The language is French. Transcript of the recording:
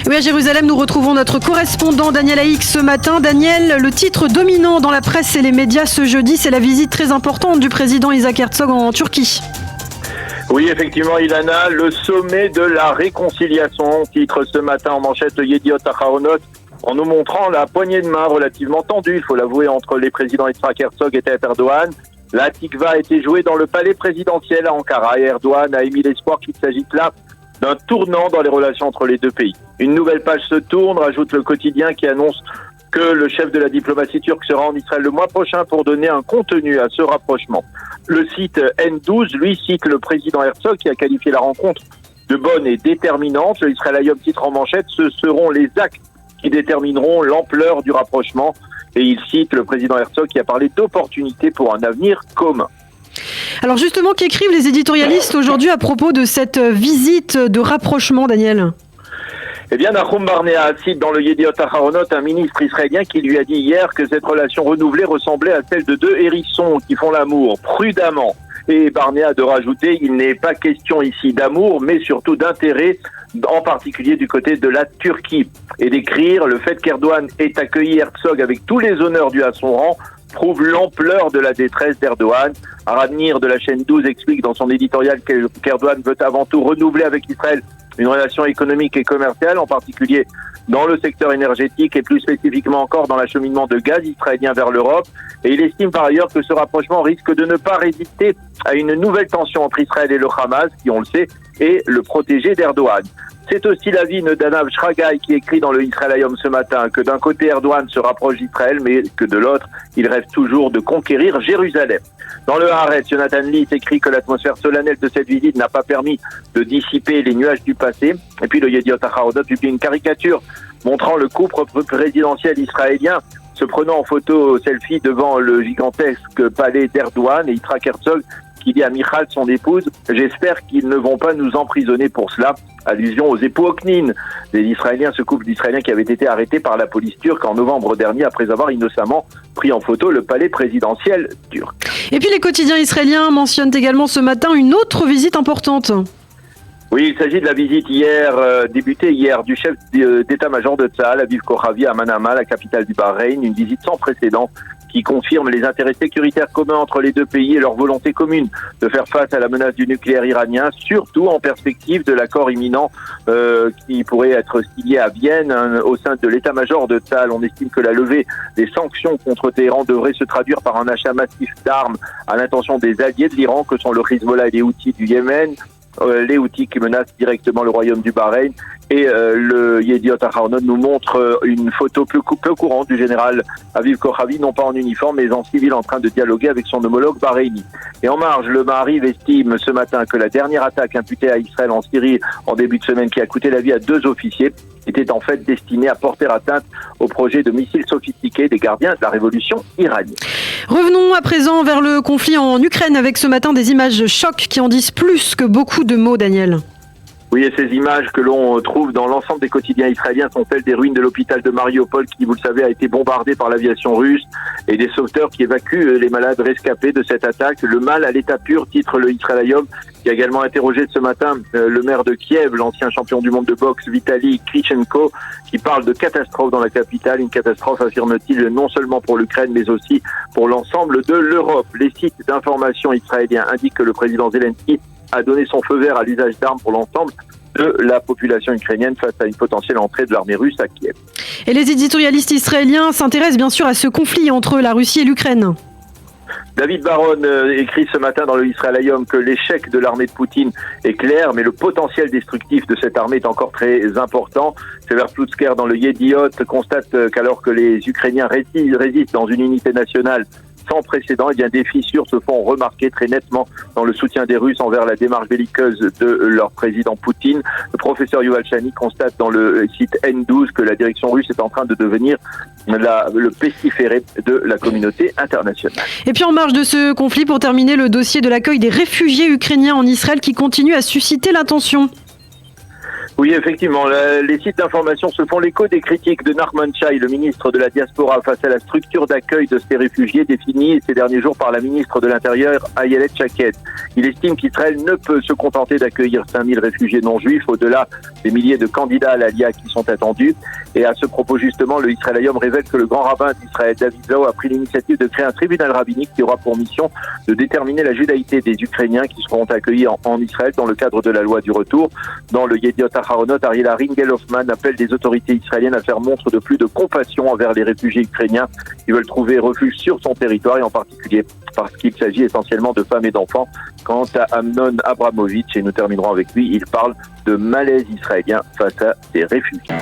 Oui, à Jérusalem, nous retrouvons notre correspondant Daniel Haïk ce matin. Daniel, le titre dominant dans la presse et les médias ce jeudi, c'est la visite très importante du président Isaac Herzog en Turquie. Oui, effectivement, Ilana, le sommet de la réconciliation, titre ce matin en manchette le Yediot Aharonot, en nous montrant la poignée de main relativement tendue, il faut l'avouer, entre les présidents Isaac Herzog et Tayyip Erdogan. La tikva a été jouée dans le palais présidentiel à Ankara et Erdogan a émis l'espoir qu'il s'agisse là d'un tournant dans les relations entre les deux pays. Une nouvelle page se tourne, rajoute le quotidien qui annonce que le chef de la diplomatie turque sera en Israël le mois prochain pour donner un contenu à ce rapprochement. Le site N12, lui, cite le président Herzog qui a qualifié la rencontre de bonne et déterminante. Le Israël Hayom titre en manchette, ce seront les actes qui détermineront l'ampleur du rapprochement. Et il cite le président Herzog qui a parlé d'opportunités pour un avenir commun. Alors justement, qu'écrivent les éditorialistes aujourd'hui à propos de cette visite de rapprochement, Daniel ? Eh bien, Nahum Barnea cite dans le Yediot Aharonot un ministre israélien qui lui a dit hier que cette relation renouvelée ressemblait à celle de deux hérissons qui font l'amour prudemment. Et Barnea de rajouter, il n'est pas question ici d'amour, mais surtout d'intérêt, en particulier du côté de la Turquie. Et d'écrire le fait qu'Erdogan ait accueilli Herzog avec tous les honneurs dus à son rang prouve l'ampleur de la détresse d'Erdogan. Aradnir de la chaîne 12 explique dans son éditorial qu'Erdogan veut avant tout renouveler avec Israël une relation économique et commerciale, en particulier dans le secteur énergétique et plus spécifiquement encore dans l'acheminement de gaz israélien vers l'Europe. Et il estime par ailleurs que ce rapprochement risque de ne pas résister à une nouvelle tension entre Israël et le Hamas, qui, on le sait, est le protégé d'Erdogan. C'est aussi l'avis de Danav Shragai qui écrit dans le Israël Hayom ce matin que d'un côté Erdogan se rapproche d'Israël, mais que de l'autre, il rêve toujours de conquérir Jérusalem. Dans le Haaretz, Jonathan Lee écrit que l'atmosphère solennelle de cette visite n'a pas permis de dissiper les nuages du passé. Et puis le Yediot Aharonot publie une caricature montrant le couple présidentiel israélien se prenant en photo selfie devant le gigantesque palais d'Erdogan et Yitzhak Herzog qui dit à Michal, son épouse, « J'espère qu'ils ne vont pas nous emprisonner pour cela ». Allusion aux époux Oknin, ce couple d'Israéliens qui avait été arrêté par la police turque en novembre dernier après avoir innocemment pris en photo le palais présidentiel turc. Et puis les quotidiens israéliens mentionnent également ce matin une autre visite importante. Oui, il s'agit de la visite débutée hier, du chef d'état-major de Tzahal, Aviv Kochavi, à Manama, la capitale du Bahreïn, une visite sans précédent qui confirme les intérêts sécuritaires communs entre les deux pays et leur volonté commune de faire face à la menace du nucléaire iranien, surtout en perspective de l'accord imminent qui pourrait être signé à Vienne au sein de l'état-major de Tzahal. On estime que la levée des sanctions contre Téhéran devrait se traduire par un achat massif d'armes à l'intention des alliés de l'Iran, que sont le Hezbollah et les Houthis du Yémen, les Houthis qui menacent directement le royaume du Bahreïn. Et le Yediot Aharonot nous montre une photo peu courante du général Aviv Kochavi, non pas en uniforme, mais en civil, en train de dialoguer avec son homologue bahreïni. Et en marge, le Maariv estime ce matin que la dernière attaque imputée à Israël en Syrie en début de semaine, qui a coûté la vie à 2 officiers, était en fait destinée à porter atteinte au projet de missiles sophistiqués des gardiens de la révolution iranienne. Revenons à présent vers le conflit en Ukraine avec ce matin des images choc qui en disent plus que beaucoup de mots, Daniel. Oui, et ces images que l'on trouve dans l'ensemble des quotidiens israéliens sont celles des ruines de l'hôpital de Mariupol qui, vous le savez, a été bombardé par l'aviation russe et des sauveteurs qui évacuent les malades rescapés de cette attaque. Le mal à l'état pur, titre le Israël Hayom, qui a également interrogé ce matin le maire de Kiev, l'ancien champion du monde de boxe Vitaly Klitschko, qui parle de catastrophe dans la capitale. Une catastrophe, affirme-t-il, non seulement pour l'Ukraine, mais aussi pour l'ensemble de l'Europe. Les sites d'information israéliens indiquent que le président Zelensky a donné son feu vert à l'usage d'armes pour l'ensemble de la population ukrainienne face à une potentielle entrée de l'armée russe à Kiev. Et les éditorialistes israéliens s'intéressent bien sûr à ce conflit entre la Russie et l'Ukraine. David Baron écrit ce matin dans le Israël Hayom que l'échec de l'armée de Poutine est clair, mais le potentiel destructif de cette armée est encore très important. Sever Plutsker dans le Yediot constate qu'alors que les Ukrainiens résistent dans une unité nationale sans précédent, eh bien, des fissures se font remarquer très nettement dans le soutien des Russes envers la démarche belliqueuse de leur président Poutine. Le professeur Yuval Shani constate dans le site N12 que la direction russe est en train de devenir le pestiféré de la communauté internationale. Et puis en marge de ce conflit, pour terminer, le dossier de l'accueil des réfugiés ukrainiens en Israël qui continue à susciter l'attention. Oui, effectivement, les sites d'information se font l'écho des critiques de Nachman Shai, le ministre de la Diaspora, face à la structure d'accueil de ces réfugiés définie ces derniers jours par la ministre de l'Intérieur, Ayelet Shaked. Il estime qu'Israël ne peut se contenter d'accueillir 5000 réfugiés non juifs, au-delà des milliers de candidats à l'Aliyah qui sont attendus. Et à ce propos, justement, le Israël Hayom révèle que le grand rabbin d'Israël, David Lau, a pris l'initiative de créer un tribunal rabbinique qui aura pour mission de déterminer la judaïté des Ukrainiens qui seront accueillis en Israël dans le cadre de la loi du retour. Dans le Yediot Aharonot, Ariel Ringel-Hoffman appelle des autorités israéliennes à faire montre de plus de compassion envers les réfugiés ukrainiens qui veulent trouver refuge sur son territoire, et en particulier parce qu'il s'agit essentiellement de femmes et d'enfants. Quant à Amnon Abramovitch, et nous terminerons avec lui, il parle de malaise israélien face à des réfugiés.